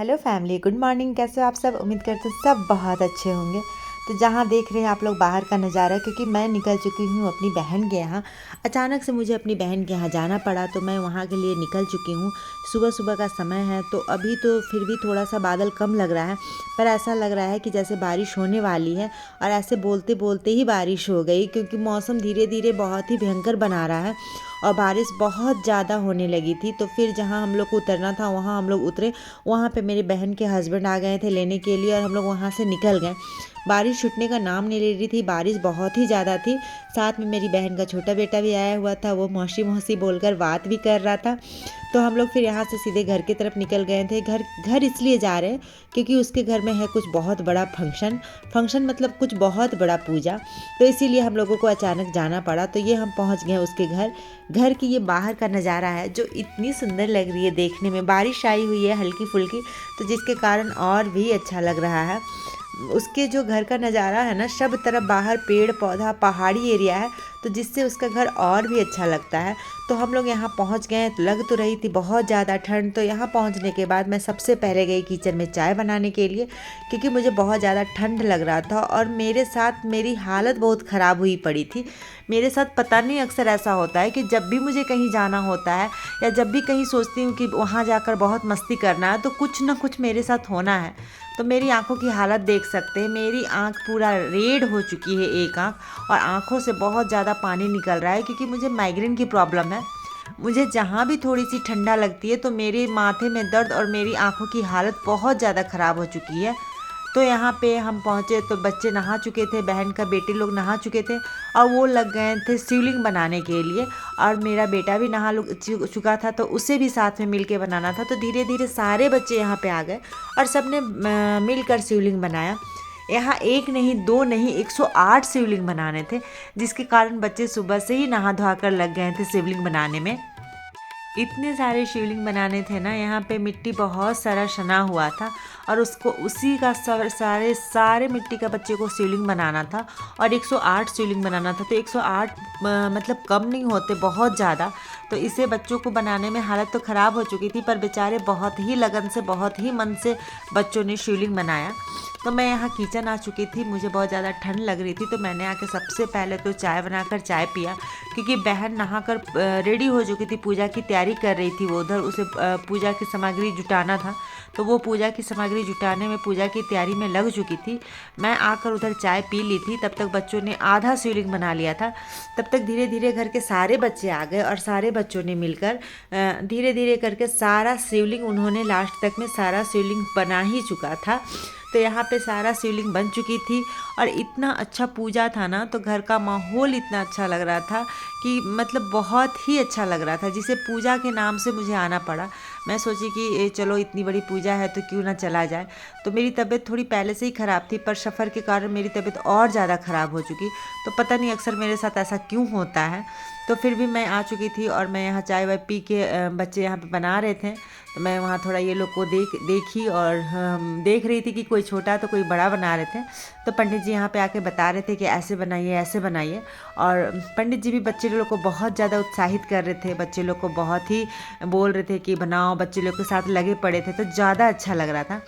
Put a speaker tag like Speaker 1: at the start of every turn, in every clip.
Speaker 1: Hello family, good morning. कैसे हो आप सब? उम्मीद करते हैं सब बहुत अच्छे होंगे। तो जहाँ देख रहे हैं आप लोग बाहर का नज़ारा, क्योंकि मैं निकल चुकी हूँ अपनी बहन के यहाँ। अचानक से मुझे अपनी बहन के यहाँ जाना पड़ा, तो मैं वहाँ के लिए निकल चुकी हूँ। सुबह सुबह का समय है, तो अभी तो फिर भी थोड़ा सा बादल कम लग रहा है, पर ऐसा लग रहा है कि जैसे बारिश होने वाली है। और ऐसे बोलते बोलते ही बारिश हो गई, क्योंकि मौसम धीरे धीरे बहुत ही भयंकर बना रहा है और बारिश बहुत ज़्यादा होने लगी थी। तो फिर जहाँ हम लोग को उतरना था वहाँ हम लोग उतरे। वहाँ पे मेरी बहन के हस्बैंड आ गए थे लेने के लिए और हम लोग वहाँ से निकल गए। बारिश छूटने का नाम नहीं ले रही थी, बारिश बहुत ही ज़्यादा थी। साथ में मेरी बहन का छोटा बेटा भी आया हुआ था, वो मौसी मौसी बोलकर बात भी कर रहा था। तो हम लोग फिर यहाँ से सीधे घर की तरफ निकल गए थे। घर इसलिए जा रहे हैं क्योंकि उसके घर में है कुछ बहुत बड़ा फंक्शन मतलब कुछ बहुत बड़ा पूजा। तो इसीलिए हम लोगों को अचानक जाना पड़ा। तो ये हम पहुँच गए उसके घर की ये बाहर का नज़ारा है जो इतनी सुंदर लग रही है देखने में। बारिश आई हुई है हल्की फुल्की, तो जिसके कारण और भी अच्छा लग रहा है। उसके जो घर का नज़ारा है ना, सब तरफ बाहर पेड़ पौधा पहाड़ी एरिया है, तो जिससे उसका घर और भी अच्छा लगता है। तो हम लोग यहाँ पहुँच गए। लग तो रही थी बहुत ज़्यादा ठंड। तो यहाँ पहुँचने के बाद मैं सबसे पहले गई किचन में चाय बनाने के लिए, क्योंकि मुझे बहुत ज़्यादा ठंड लग रहा था और मेरे साथ मेरी हालत बहुत ख़राब हुई पड़ी थी। मेरे साथ पता नहीं अक्सर ऐसा होता है कि जब भी मुझे कहीं जाना होता है या जब भी कहीं सोचती हूँ कि वहाँ जाकर बहुत मस्ती करना है, तो कुछ ना कुछ मेरे साथ होना है। तो मेरी आंखों की हालत देख सकते हैं, मेरी आंख पूरा रेड हो चुकी है, एक आंख, और आंखों से बहुत ज़्यादा पानी निकल रहा है, क्योंकि मुझे माइग्रेन की प्रॉब्लम है। मुझे जहाँ भी थोड़ी सी ठंडा लगती है तो मेरे माथे में दर्द और मेरी आंखों की हालत बहुत ज़्यादा ख़राब हो चुकी है। तो यहाँ पे हम पहुँचे तो बच्चे नहा चुके थे, बहन का बेटे लोग नहा चुके थे और वो लग गए थे शिवलिंग बनाने के लिए। और मेरा बेटा भी नहा चुका था, तो उसे भी साथ में मिल के बनाना था। तो धीरे धीरे सारे बच्चे यहाँ पे आ गए और सब ने मिलकर शिवलिंग बनाया। यहाँ एक नहीं दो नहीं 108 शिवलिंग बनाने थे, जिसके कारण बच्चे सुबह से ही नहा धोआ कर लग गए थे शिवलिंग बनाने में। इतने सारे शिवलिंग बनाने थे ना, यहाँ पे मिट्टी बहुत सारा सना हुआ था और उसको उसी का सारे मिट्टी का बच्चे को शिवलिंग बनाना था और 108 शिवलिंग बनाना था। तो 108 मतलब कम नहीं होते, बहुत ज़्यादा। तो इसे बच्चों को बनाने में हालत तो ख़राब हो चुकी थी, पर बेचारे बहुत ही लगन से बहुत ही मन से बच्चों ने शिवलिंग बनाया। तो मैं यहाँ किचन आ चुकी थी, मुझे बहुत ज़्यादा ठंड लग रही थी। तो मैंने आके सबसे पहले तो चाय बनाकर चाय पिया, क्योंकि बहन नहाकर रेडी हो चुकी थी, पूजा की तैयारी कर रही थी वो उधर। उसे पूजा की सामग्री जुटाना था, तो वो पूजा की सामग्री जुटाने में पूजा की तैयारी में लग चुकी थी। मैं आकर उधर चाय पी ली थी, तब तक बच्चों ने आधा शिवलिंग बना लिया था। तब तक धीरे धीरे घर के सारे बच्चे आ गए और सारे बच्चों ने मिलकर धीरे धीरे करके सारा शिवलिंग, उन्होंने लास्ट तक में सारा शिवलिंग बना ही चुका था। तो यहाँ पे सारा शिवलिंग बन चुकी थी और इतना अच्छा पूजा था ना, तो घर का माहौल इतना अच्छा लग रहा था कि मतलब बहुत ही अच्छा लग रहा था, जिसे पूजा के नाम से मुझे आना पड़ा। मैं सोची कि चलो इतनी बड़ी पूजा है तो क्यों ना चला जाए। तो मेरी तबीयत थोड़ी पहले से ही ख़राब थी, पर सफ़र के कारण मेरी तबीयत और ज़्यादा ख़राब हो चुकी। तो पता नहीं अक्सर मेरे साथ ऐसा क्यों होता है। तो फिर भी मैं आ चुकी थी और मैं यहाँ चाय वाय पी के बच्चे यहाँ पे बना रहे थे, तो मैं वहाँ थोड़ा ये लोग को देखी और देख रही थी कि कोई छोटा तो कोई बड़ा बना रहे थे। तो पंडित जी यहाँ पे आके बता रहे थे कि ऐसे बनाइए ऐसे बनाइए, और पंडित जी भी बच्चे लोग को बहुत ज़्यादा उत्साहित कर रहे थे, बच्चे लोग को बहुत ही बोल रहे थे कि बनाओ, बच्चे लोग के साथ लगे पड़े थे, तो ज़्यादा अच्छा लग रहा था।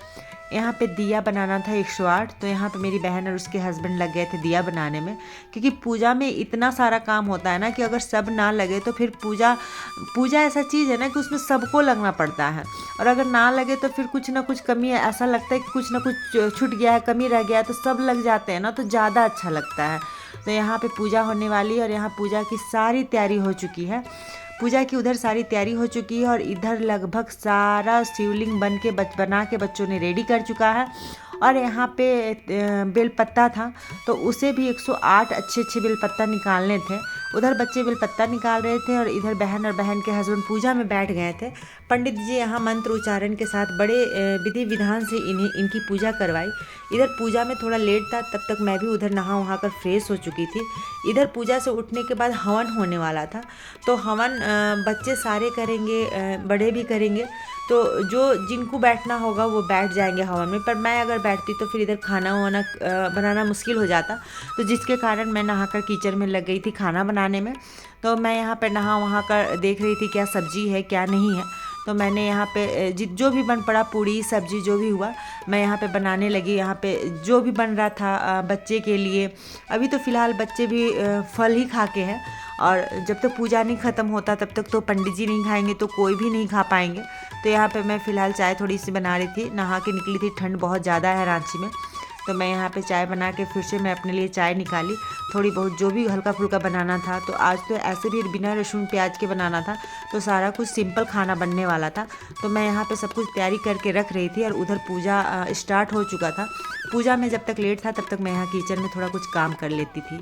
Speaker 1: यहाँ पे दिया बनाना था 108, तो यहाँ पे मेरी बहन और उसके हस्बैंड लग गए थे दिया बनाने में, क्योंकि पूजा में इतना सारा काम होता है ना कि अगर सब ना लगे तो फिर पूजा ऐसा चीज़ है ना कि उसमें सबको लगना पड़ता है, और अगर ना लगे तो फिर कुछ ना कुछ कमी है, ऐसा लगता है कि कुछ ना कुछ छूट गया है, कमी रह गया है। तो सब लग जाते हैं ना, तो ज़्यादा अच्छा लगता है। तो यहाँ पे पूजा होने वाली है और यहाँ पूजा की सारी तैयारी हो चुकी है। पूजा की उधर सारी तैयारी हो चुकी है और इधर लगभग सारा शिवलिंग बना के बच्चों ने रेडी कर चुका है। और यहाँ पे बेलपत्ता था, तो उसे भी 108 अच्छे अच्छे बेलपत्ता निकालने थे। उधर बच्चे बेलपत्ता निकाल रहे थे और इधर बहन और बहन के हस्बैंड पूजा में बैठ गए थे। पंडित जी यहाँ मंत्र उच्चारण के साथ बड़े विधि विधान से इनकी पूजा करवाई। इधर पूजा में थोड़ा लेट था, तब तक मैं भी उधर नहा वहा कर फ्रेश हो चुकी थी। इधर पूजा से उठने के बाद हवन होने वाला था, तो हवन बच्चे सारे करेंगे, बड़े भी करेंगे। तो जो जिनको बैठना होगा वो बैठ जाएंगे हवन में, पर मैं अगर बैठती तो फिर इधर खाना वाना बनाना मुश्किल हो जाता। तो जिसके कारण मैं नहाकर किचन में लग गई थी खाना बनाने में। तो मैं यहाँ पर नहा वहाँ कर देख रही थी क्या सब्जी है क्या नहीं है। तो मैंने यहाँ पे जो भी बन पड़ा, पूड़ी सब्जी जो भी हुआ, मैं यहाँ पे बनाने लगी। यहाँ पे जो भी बन रहा था बच्चे के लिए, अभी तो फ़िलहाल बच्चे भी फल ही खा के हैं, और जब तक पूजा नहीं ख़त्म होता तब तक तो पंडित जी नहीं खाएंगे तो कोई भी नहीं खा पाएंगे। तो यहाँ पे मैं फ़िलहाल चाय थोड़ी सी बना रही थी, नहा के निकली थी, ठंड बहुत ज़्यादा है रांची में। तो मैं यहाँ पे चाय बना के फिर से मैं अपने लिए चाय निकाली, थोड़ी बहुत जो भी हल्का फुल्का बनाना था। तो आज तो ऐसे भी बिना लहसुन प्याज के बनाना था, तो सारा कुछ सिंपल खाना बनने वाला था। तो मैं यहाँ पे सब कुछ तैयारी करके रख रही थी, और उधर पूजा स्टार्ट हो चुका था। पूजा में जब तक लेट था तब तक मैं यहाँ किचन में थोड़ा कुछ काम कर लेती थी।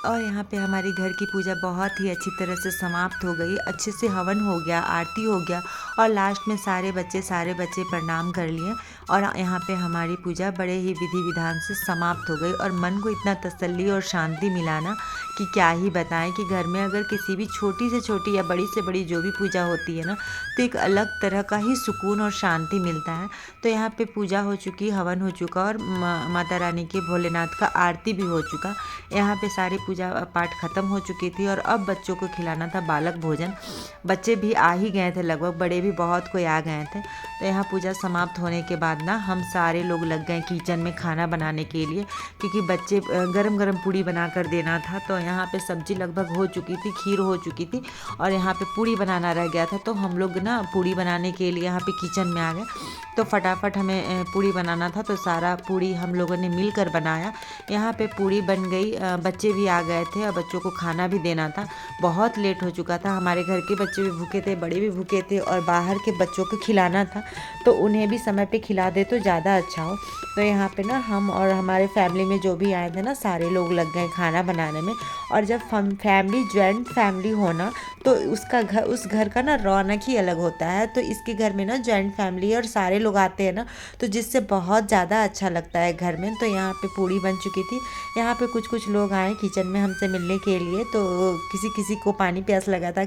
Speaker 1: और यहाँ पे हमारी घर की पूजा बहुत ही अच्छी तरह से समाप्त हो गई। अच्छे से हवन हो गया, आरती हो गया, और लास्ट में सारे बच्चे प्रणाम कर लिए, और यहाँ पे हमारी पूजा बड़े ही विधि विधान से समाप्त हो गई। और मन को इतना तसल्ली और शांति मिला ना कि क्या ही बताएं, कि घर में अगर किसी भी छोटी से छोटी या बड़ी से बड़ी जो भी पूजा होती है ना, तो एक अलग तरह का ही सुकून और शांति मिलता है। तो यहाँ पे पूजा हो चुकी, हवन हो चुका, और माता रानी के भोलेनाथ का आरती भी हो चुका। यहाँ पे सारी पूजा पाठ ख़त्म हो चुकी थी, और अब बच्चों को खिलाना था बालक भोजन। बच्चे भी आ ही गए थे, लगभग बड़े भी बहुत कोई आ गए थे। तो यहाँ पूजा समाप्त होने के बाद ना हम सारे लोग लग गए किचन में खाना बनाने के लिए, क्योंकि बच्चे गरम गरम पूड़ी बना कर देना था। तो यहाँ पे सब्जी लगभग हो चुकी थी, खीर हो चुकी थी, और यहाँ पे पूड़ी बनाना रह गया था। तो हम लोग ना पूड़ी बनाने के लिए यहाँ पे किचन में आ गए। तो फटाफट हमें पूड़ी बनाना था, तो सारा पूड़ी हम लोगों ने मिलकर बनाया। यहाँ पे पूड़ी बन गई, बच्चे भी आ गए थे, और बच्चों को खाना भी देना था। बहुत लेट हो चुका था, हमारे घर के बच्चे भी भूखे थे, बड़े भी भूखे थे, और बाहर के बच्चों को खिलाना था, तो उन्हें भी समय पे खिला दे तो ज़्यादा अच्छा हो। तो यहाँ पे ना हम और हमारे फैमिली में जो भी आए थे ना, सारे लोग लग गए खाना बनाने में। और जब फैमिली जॉइंट फैमिली होना, तो उस घर का ना रौनक ही अलग होता है। तो इसके घर में ना जॉइंट फैमिली और सारे लोग आते हैं ना, तो जिससे बहुत ज़्यादा अच्छा लगता है घर में। तो यहाँ पे पूड़ी बन चुकी थी। यहाँ पे कुछ लोग आए किचन में हमसे मिलने के लिए, तो किसी को पानी प्यास लगा था,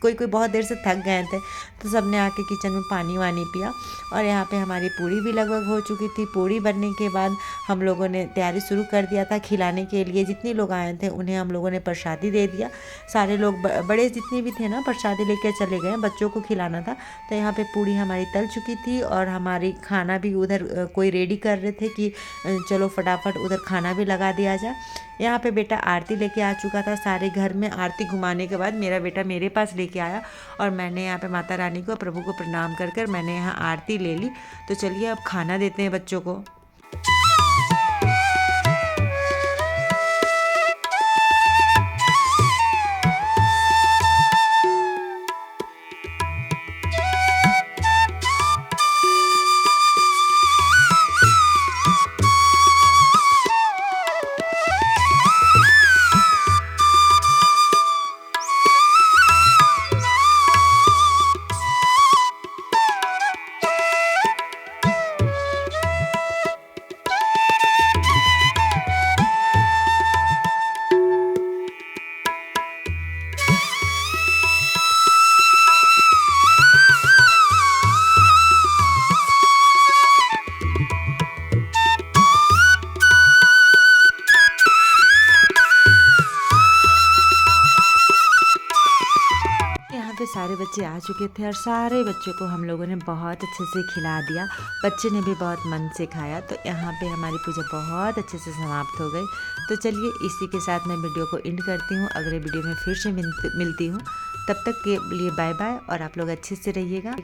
Speaker 1: कोई बहुत देर से थक गए थे, तो सबने आके किचन में पानी वानी पिया। और यहाँ पे हमारी पूड़ी भी लगभग हो चुकी थी। पूड़ी बनने के बाद हम लोगों ने तैयारी शुरू कर दिया था खिलाने के लिए। जितने लोग आए थे उन्हें हम लोगों ने प्रसादी दे दिया। सारे लोग बड़े जितने भी थे ना, प्रसादी लेकर चले गए, बच्चों को खिलाना था। तो यहाँ पे पूड़ी हमारी तल चुकी थी, और हमारी खाना भी उधर कोई रेडी कर रहे थे कि चलो फटाफट उधर खाना भी लगा दिया जाए। यहाँ पे बेटा आरती लेके आ चुका था। सारे घर में आरती घुमाने के बाद मेरा बेटा मेरे पास लेके आया, और मैंने यहाँ पे माता रानी को, प्रभु को प्रणाम कर मैंने यहाँ आरती ले ली। तो चलिए अब खाना देते हैं बच्चों को। सारे बच्चे आ चुके थे और सारे बच्चों को हम लोगों ने बहुत अच्छे से खिला दिया। बच्चे ने भी बहुत मन से खाया। तो यहाँ पे हमारी पूजा बहुत अच्छे से समाप्त हो गई। तो चलिए इसी के साथ मैं वीडियो को एंड करती हूँ। अगले वीडियो में फिर से मिलती हूँ। तब तक के लिए बाय बाय और आप लोग अच्छे से रहिएगा।